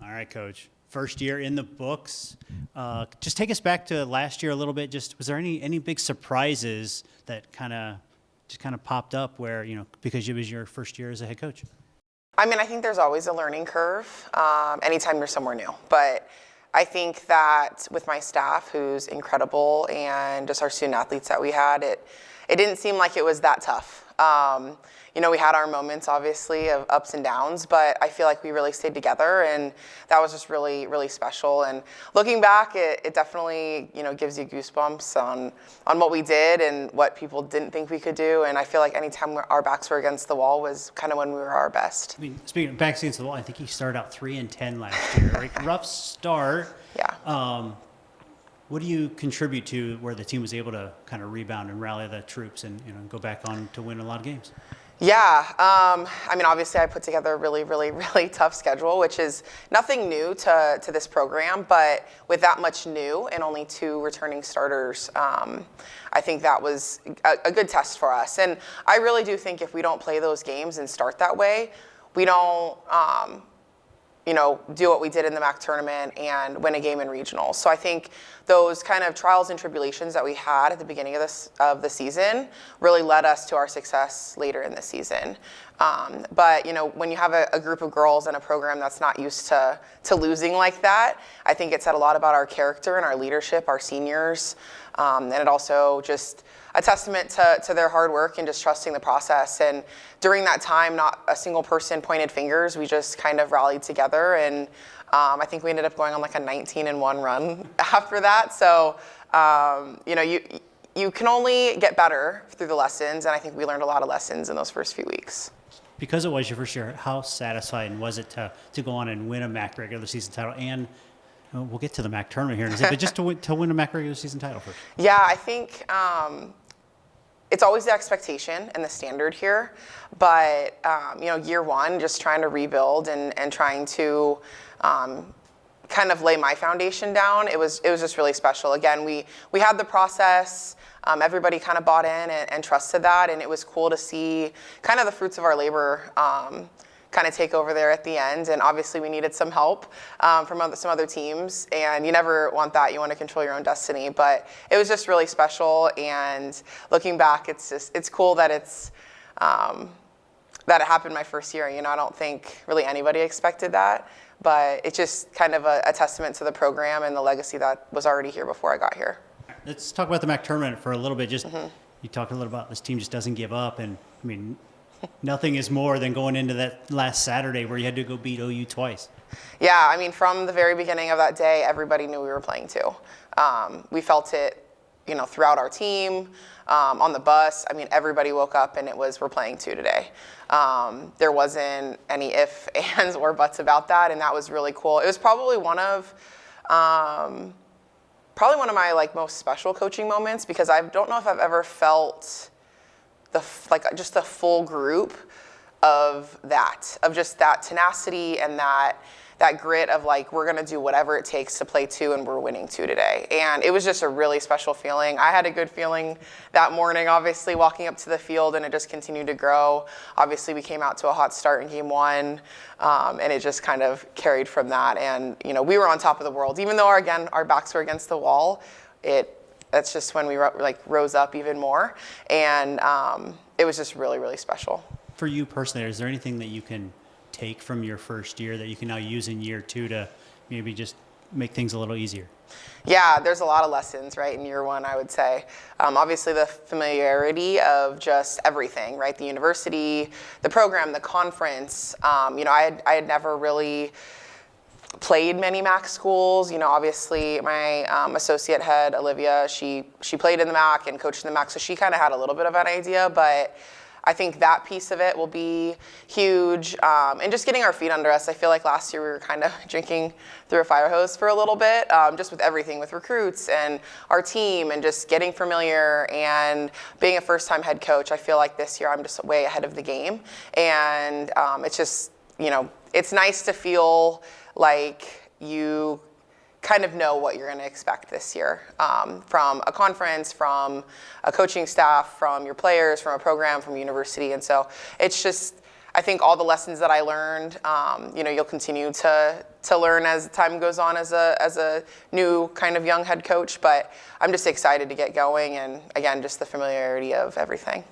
All right, Coach. First year in the books. Just take us back to last year a little bit. Just was there any big surprises that kind of popped up where because it was your first year as a head coach? I mean, I think there's always a learning curve anytime you're somewhere new. But I think that with my staff, who's incredible, and just our student athletes that we had, it didn't seem like it was that tough. We had our moments, obviously, of ups and downs, but I feel like we really stayed together, and that was just really, really special. And looking back, it definitely, gives you goosebumps on what we did and what people didn't think we could do. And I feel like anytime our backs were against the wall was kind of when we were our best. I mean, speaking of backs against the wall, I think he started out 3-10 last year. Right? Rough start. Yeah. What do you contribute to where the team was able to kind of rebound and rally the troops and go back on to win a lot of games? Yeah, I mean, obviously I put together a really, really, really tough schedule, which is nothing new to this program, but with that much new and only 2 returning starters, I think that was a good test for us. And I really do think if we don't play those games and start that way, we don't do what we did in the MAC tournament and win a game in regionals. So I think those kind of trials and tribulations that we had at the beginning of the season really led us to our success later in the season. But when you have a group of girls and a program that's not used to losing like that, I think it said a lot about our character and our leadership, our seniors, and it also just a testament to their hard work and just trusting the process. And during that time, not a single person pointed fingers. We just kind of rallied together, and I think we ended up going on like a 19-1 run after that. So, you can only get better through the lessons, and I think we learned a lot of lessons in those first few weeks. Because it was your first year, how satisfying was it to go on and win a MAC regular season title? And we'll get to the MAC tournament here in a second, but just to win a MAC regular season title first. Yeah, I think it's always the expectation and the standard here, but year one, just trying to rebuild and trying to kind of lay my foundation down. It was just really special. Again, we had the process. Everybody kind of bought in and trusted that, and it was cool to see kind of the fruits of our labor kind of take over there at the end. And obviously we needed some help from some other teams, and you never want that. You want to control your own destiny, but it was just really special. And looking back, it's cool that that it happened my first year. I don't think really anybody expected that, but it's just kind of a testament to the program and the legacy that was already here before I got here. Let's talk about the MAC tournament for a little bit. You talked a little about this team just doesn't give up, and I mean, nothing is more than going into that last Saturday where you had to go beat OU twice. Yeah, I mean, from the very beginning of that day, everybody knew we were playing too. We felt it, throughout our team, on the bus. I mean, everybody woke up and it was, we're playing 2 today. There wasn't any ifs, ands, or buts about that, and that was really cool. It was probably one of my most special coaching moments, because I don't know if I've ever felt just the full group of just that tenacity and that grit of we're going to do whatever it takes to play 2, and we're winning 2 today. And it was just a really special feeling. I had a good feeling that morning, obviously, walking up to the field, and it just continued to grow. Obviously, we came out to a hot start in game 1, and it just kind of carried from that. And, we were on top of the world. Even though, our backs were against the wall, that's just when we rose up even more. And it was just really, really special. For you personally, is there anything that you can take from your first year that you can now use in year 2 to maybe just make things a little easier? Yeah, there's a lot of lessons, right, in year 1, I would say. Obviously, the familiarity of just everything, right? The university, the program, the conference. I had never really played many MAC schools. Obviously my associate head, Olivia, she played in the MAC and coached in the MAC, so she kind of had a little bit of an idea, but I think that piece of it will be huge. And just getting our feet under us. I feel like last year we were kind of drinking through a fire hose for a little bit, just with everything, with recruits and our team, and just getting familiar and being a first-time head coach. I feel like this year I'm just way ahead of the game. And it's just, it's nice to feel like you kind of know what you're going to expect this year from a conference, from a coaching staff, from your players, from a program, from a university. And so it's just, I think all the lessons that I learned, you'll continue to learn as time goes on as a new kind of young head coach. But I'm just excited to get going, and again, just the familiarity of everything.